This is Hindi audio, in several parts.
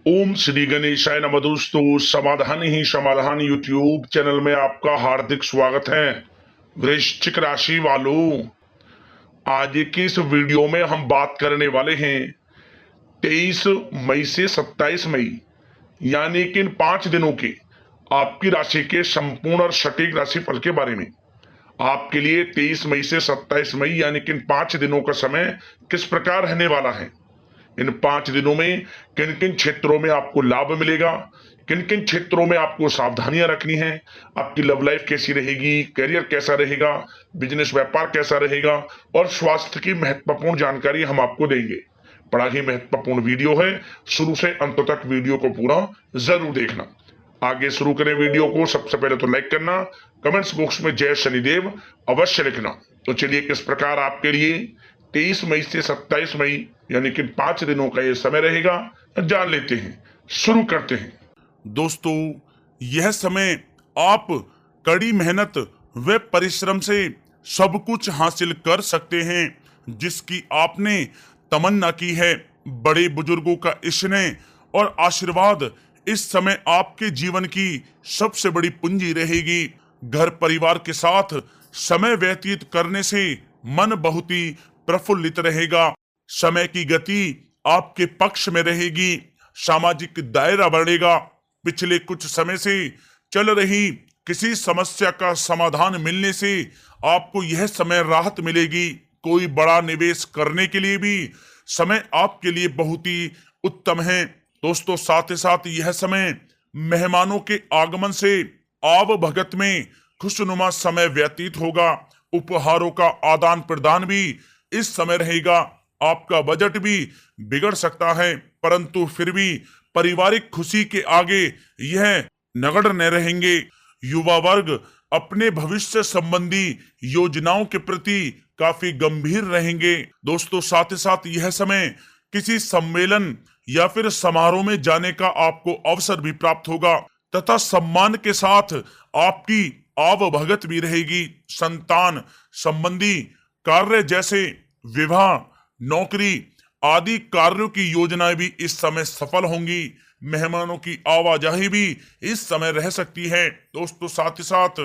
ओम श्री गणेशाय नमः। दोस्तों, समाधान ही समाधान यूट्यूब चैनल में आपका हार्दिक स्वागत है। वृश्चिक राशि वालों, आज की इस वीडियो में हम बात करने वाले हैं 23 मई से 27 मई यानी कि इन 5 दिनों के आपकी राशि के संपूर्ण और सटीक राशिफल के बारे में। आपके लिए 23 मई से 27 मई यानी कि इन 5 दिनों का समय किस प्रकार रहने वाला है, इन 5 दिनों में किन किन क्षेत्रों में आपको लाभ मिलेगा, किन किन क्षेत्रों में आपको सावधानियां रखनी है, आपकी लव लाइफ कैसी रहेगी, करियर कैसा रहेगा, बिजनेस व्यापार कैसा रहेगा और स्वास्थ्य की महत्वपूर्ण जानकारी हम आपको देंगे। बड़ा ही महत्वपूर्ण वीडियो है, शुरू से अंत तक वीडियो को पूरा जरूर देखना। आगे शुरू करें वीडियो को, सबसे पहले तो लाइक करना, कमेंट्स बॉक्स में जय शनिदेव अवश्य लिखना। तो चलिए, किस प्रकार आपके लिए 23 मई से 27 मई यानी कि 5 दिनों का ये समय रहेगा, जान लेते हैं। शुरू करते हैं। दोस्तों, यह समय आप कड़ी मेहनत व परिश्रम से सब कुछ हासिल कर सकते हैं जिसकी आपने तमन्ना की है। बड़े बुजुर्गों का स्नेह और आशीर्वाद इस समय आपके जीवन की सबसे बड़ी पूंजी रहेगी। घर परिवार के साथ समय व्यतीत करने से मन बहुत ही प्रफुल्लित रहेगा। समय की गति आपके पक्ष में रहेगी। सामाजिक दायरा बढ़ेगा। पिछले कुछ समय से चल रही किसी समस्या का समाधान मिलने से आपको यह समय राहत मिलेगी। कोई बड़ा निवेश करने के लिए भी समय आपके लिए बहुत ही उत्तम है। दोस्तों, साथ ही साथ यह समय मेहमानों के आगमन से आव भगत में खुशनुमा समय व्यतीत होगा। उपहारों का आदान प्रदान भी इस समय रहेगा। आपका बजट भी बिगड़ सकता है, परंतु फिर भी पारिवारिक खुशी के आगे यह नगण्य न रहेंगे। युवा वर्ग अपने भविष्य संबंधी योजनाओं के प्रति काफी गंभीर रहेंगे। दोस्तों, साथ ही साथ यह समय किसी सम्मेलन या फिर समारोह में जाने का आपको अवसर भी प्राप्त होगा तथा सम्मान के साथ आपकी आवभगत भी रहेगी। संतान संबंधी कार्य जैसे विवाह, नौकरी आदि कार्यों की योजनाएं भी इस समय सफल होंगी। मेहमानों की आवाजाही भी इस समय रह सकती है। दोस्तों, साथ ही साथ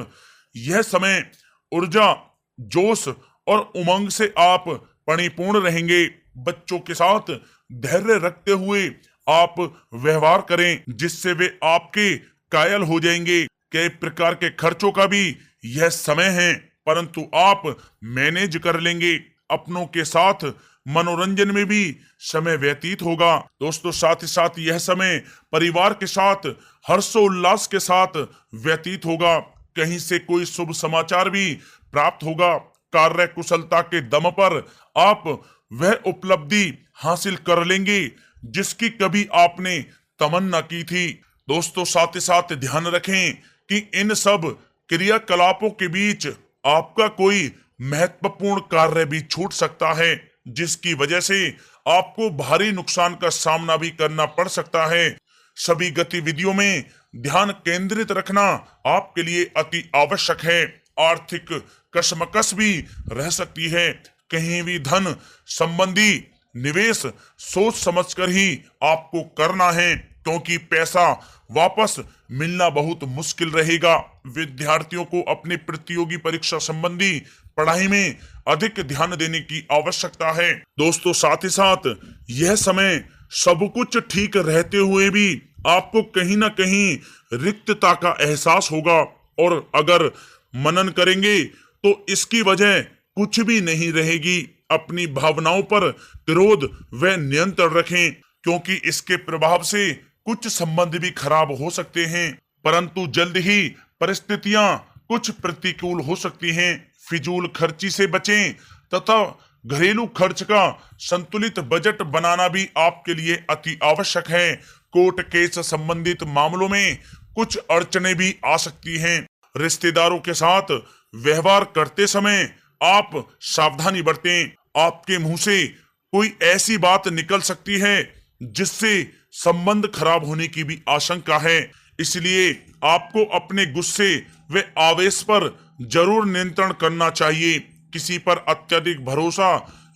यह समय ऊर्जा, जोश और उमंग से आप परिपूर्ण रहेंगे। बच्चों के साथ धैर्य रखते हुए आप व्यवहार करें जिससे वे आपके कायल हो जाएंगे। कई प्रकार के खर्चों का भी यह समय है, परंतु आप मैनेज कर लेंगे। अपनों के साथ मनोरंजन में भी समय व्यतीत होगा। दोस्तों, साथ ही साथ यह समय परिवार के साथ हर्षोल्लास के साथ व्यतीत होगा। कहीं से कोई शुभ समाचार भी प्राप्त होगा। कार्य कुशलता के दम पर आप वह उपलब्धि हासिल कर लेंगे जिसकी कभी आपने तमन्ना की थी। दोस्तों, साथ ही साथ ध्यान रखें कि इन सब क्रियाकलापों के बीच आपका कोई महत्वपूर्ण कार्य भी छूट सकता है जिसकी वजह से आपको भारी नुकसान का सामना भी करना पड़ सकता है। सभी गतिविधियों में ध्यान केंद्रित रखना आपके लिए अति आवश्यक है। आर्थिक कशमकश भी रह सकती है। कहीं भी धन संबंधी निवेश सोच समझकर ही आपको करना है क्योंकि पैसा वापस मिलना बहुत मुश्किल रहेगा। विद्यार्थियों को अपनी प्रतियोगी परीक्षा संबंधी पढ़ाई में अधिक ध्यान देने की आवश्यकता है। दोस्तों, साथ ही साथ यह समय सब कुछ ठीक रहते हुए भी आपको कहीं ना कहीं रिक्तता का एहसास होगा और अगर मनन करेंगे तो इसकी वजह कुछ भी नहीं रहेगी। अपनी भावनाओं पर क्रोध व नियंत्रण रखें क्योंकि इसके प्रभाव से कुछ संबंध भी खराब हो सकते हैं, परंतु जल्द ही परिस्थितियां कुछ प्रतिकूल हो सकती हैं। फिजूल खर्ची से बचें तथा घरेलू खर्च का संतुलित बजट बनाना भी आपके लिए अति आवश्यक है। कोर्ट केस संबंधित मामलों में कुछ अड़चने भी आ सकती हैं। रिश्तेदारों के साथ व्यवहार करते समय आप सावधानी बरतें। आपके मुंह से कोई ऐसी बात निकल सकती है जिससे संबंध खराब होने की भी आशंका है, इसलिए आपको अपने गुस्से व आवेश पर जरूर नियंत्रण करना चाहिए। किसी पर अत्यधिक भरोसा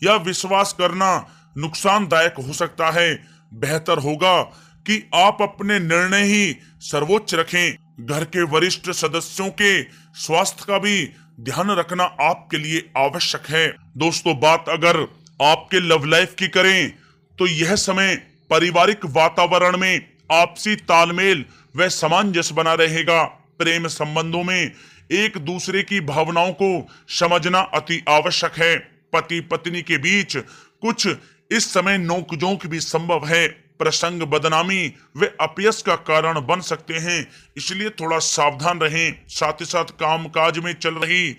या विश्वास करना नुकसानदायक हो सकता है। बेहतर होगा कि आप अपने निर्णय ही सर्वोच्च रखें। घर के वरिष्ठ सदस्यों के स्वास्थ्य का भी ध्यान रखना आपके लिए आवश्यक है। दोस्तों, बात अगर आपके लव लाइफ की करें तो यह समय पारिवारिक वातावरण में आपसी तालमेल व सामंजस्य बना रहेगा। प्रेम संबंधों में एक दूसरे की भावनाओं को समझना अति आवश्यक है। पति पत्नी के बीच कुछ इस समय नोकझोंक भी संभव है। प्रसंग बदनामी व अपयश का कारण बन सकते हैं, इसलिए थोड़ा सावधान रहें। साथ ही साथ कामकाज में चल रही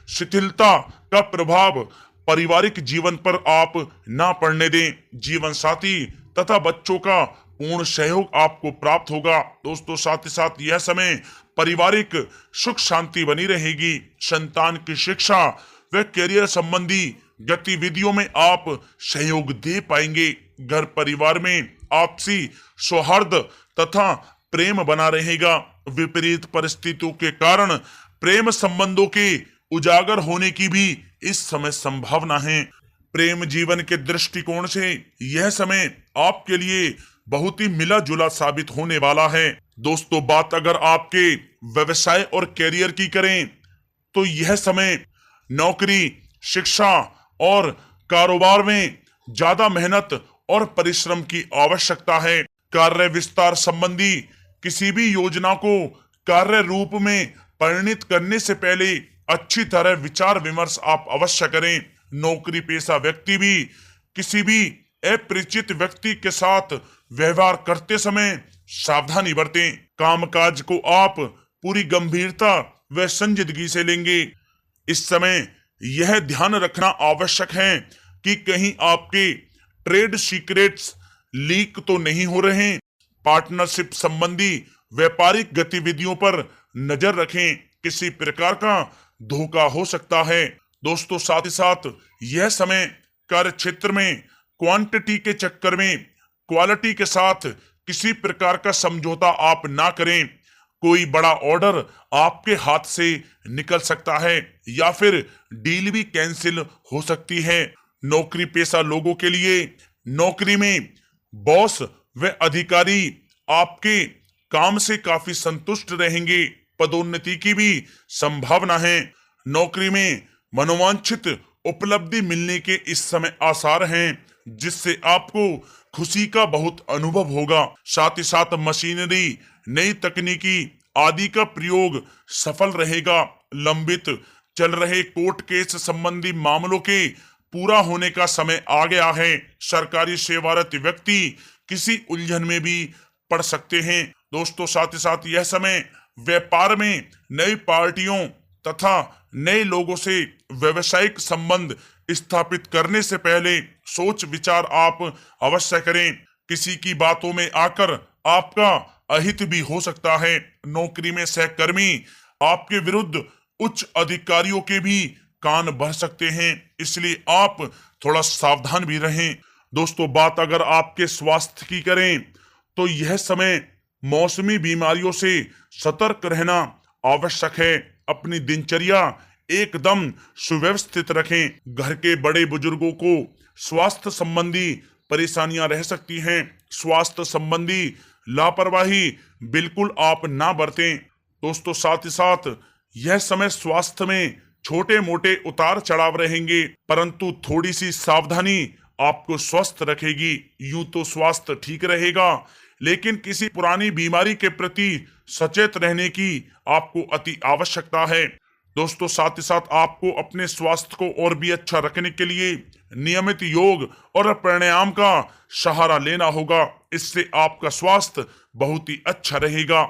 शिथिलता का प्रभाव पारिवारिक जीवन पर आप ना पड़ने दें। जीवन साथी तथा बच्चों का पूर्ण सहयोग आपको प्राप्त होगा। दोस्तों, साथ ही साथ यह समय पारिवारिक सुख शांति बनी रहेगी। संतान की शिक्षा व करियर संबंधी गतिविधियों में आप सहयोग दे पाएंगे। घर परिवार में आपसी सौहार्द तथा प्रेम बना रहेगा। विपरीत परिस्थितियों के कारण प्रेम संबंधों के उजागर होने की भी इस समय संभावना है। प्रेम जीवन के दृष्टिकोण से यह समय आपके लिए बहुत ही मिला जुला साबित होने वाला है। दोस्तों, बात अगर आपके व्यवसाय और करियर की करें तो यह समय नौकरी, शिक्षा और कारोबार में ज्यादा मेहनत और परिश्रम की आवश्यकता है। कार्य विस्तार संबंधी किसी भी योजना को कार्य रूप में परिणित करने से पहले अच्छी तरह विचार विमर्श आप अवश्य करें। नौकरी पेशा व्यक्ति भी किसी भी अपरिचित व्यक्ति के साथ व्यवहार करते समय सावधानी बरतें। कामकाज को आप पूरी गंभीरता व संजीदगी से लेंगे। इस समय यह ध्यान रखना आवश्यक है कि कहीं आपके ट्रेड सीक्रेट्स लीक तो नहीं हो रहे। पार्टनरशिप संबंधी व्यापारिक गतिविधियों पर नजर रखें, किसी प्रकार का धोखा हो सकता है। दोस्तों, साथ ही साथ यह समय कार्य क्षेत्र में क्वांटिटी के चक्कर में क्वालिटी के साथ किसी प्रकार का समझौता आप ना करें। कोई बड़ा ऑर्डर आपके हाथ से निकल सकता है या फिर डील भी कैंसिल हो सकती है। नौकरी पेशा लोगों के लिए नौकरी में बॉस व अधिकारी आपके काम से काफी संतुष्ट रहेंगे। पदोन्नति की भी संभावना है। नौकरी में मनोवांछित उपलब्धि मिलने के इस समय आसार हैं, जिससे आपको खुशी का बहुत अनुभव होगा। साथ ही साथ मशीनरी, नई तकनीकी आदि का प्रयोग सफल रहेगा। लंबित चल रहे कोर्ट केस संबंधी मामलों के पूरा होने का समय आ गया है। सरकारी सेवारत व्यक्ति किसी उलझन में भी पड़ सकते हैं। दोस्तों, साथ ही साथ यह समय व्यापार में नई पार्टियों तथा नए लोगों से व्यवसायिक संबंध स्थापित करने से पहले सोच विचार आप अवश्य करें। किसी की बातों में आकर आपका अहित भी हो सकता है। नौकरी में सहकर्मी आपके विरुद्ध उच्च अधिकारियों के भी कान भर सकते हैं, इसलिए आप थोड़ा सावधान भी रहें। दोस्तों, बात अगर आपके स्वास्थ्य की करें तो यह समय मौसमी बीमारियों से सतर्क रहना आवश्यक है। अपनी दिनचर्या एकदम सुव्यवस्थित रखें। घर के बड़े बुजुर्गों को स्वास्थ्य संबंधी परेशानियां रह सकती हैं। स्वास्थ्य संबंधी लापरवाही बिल्कुल आप ना बरतें। दोस्तों, साथ ही साथ यह समय स्वास्थ्य में छोटे मोटे उतार चढ़ाव रहेंगे, परंतु थोड़ी सी सावधानी आपको स्वस्थ रखेगी। यूं तो स्वास्थ्य ठीक रहेगा, लेकिन किसी पुरानी बीमारी के प्रति सचेत रहने की आपको अति आवश्यकता है। दोस्तों, साथ ही साथ आपको अपने स्वास्थ्य को और भी अच्छा रखने के लिए नियमित योग और प्राणायाम का सहारा लेना होगा। इससे आपका स्वास्थ्य बहुत ही अच्छा रहेगा।